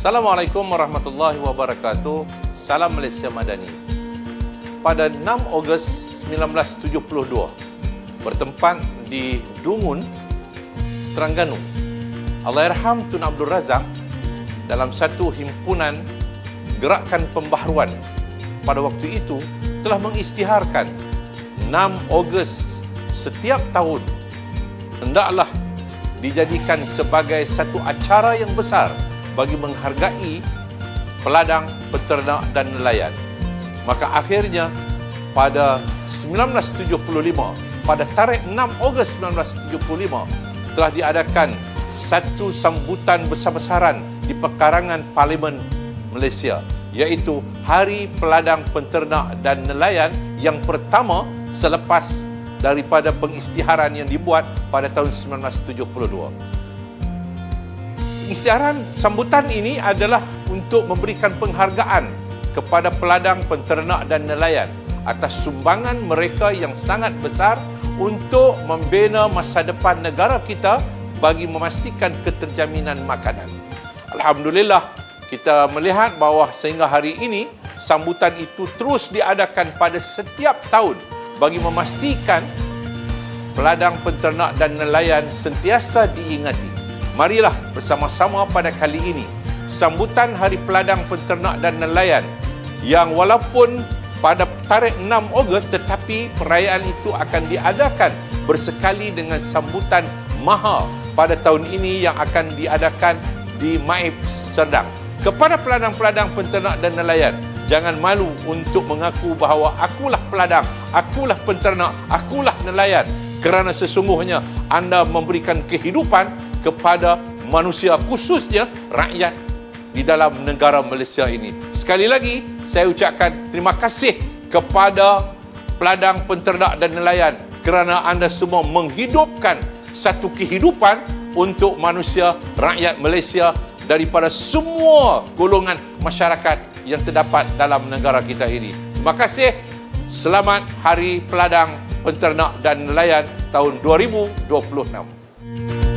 Assalamualaikum warahmatullahi wabarakatuh. Salam Malaysia Madani. Pada 6 Ogos 1972, bertempat di Dungun, Terengganu, Allahyarham Tun Abdul Razak dalam satu himpunan gerakan pembaharuan pada waktu itu telah mengisytiharkan 6 Ogos setiap tahun hendaklah dijadikan sebagai satu acara yang besar bagi menghargai peladang, peternak dan nelayan. Maka akhirnya pada 1975, pada tarikh 6 Ogos 1975 telah diadakan satu sambutan besar-besaran di pekarangan Parlimen Malaysia, iaitu Hari Peladang, Penternak dan Nelayan yang pertama selepas daripada pengisytiharan yang dibuat pada tahun 1972. Isytiharan sambutan ini adalah untuk memberikan penghargaan kepada peladang, penternak dan nelayan atas sumbangan mereka yang sangat besar untuk membina masa depan negara kita bagi memastikan keterjaminan makanan. Alhamdulillah, kita melihat bahawa sehingga hari ini sambutan itu terus diadakan pada setiap tahun bagi memastikan peladang, penternak dan nelayan sentiasa diingati. Marilah bersama-sama pada kali ini sambutan Hari Peladang, Penternak dan Nelayan yang walaupun pada tarikh 6 Ogos tetapi perayaan itu akan diadakan bersekali dengan sambutan Maha pada tahun ini yang akan diadakan di Maib, Serdang. Kepada peladang-peladang, penternak dan nelayan, jangan malu untuk mengaku bahawa akulah peladang, akulah penternak, akulah nelayan, kerana sesungguhnya anda memberikan kehidupan kepada manusia, khususnya rakyat di dalam negara Malaysia ini. Sekali lagi, saya ucapkan terima kasih kepada peladang, penternak dan nelayan kerana anda semua menghidupkan satu kehidupan untuk manusia, rakyat Malaysia daripada semua golongan masyarakat yang terdapat dalam negara kita ini. Terima kasih. Selamat Hari Peladang, Penternak dan Nelayan tahun 2026.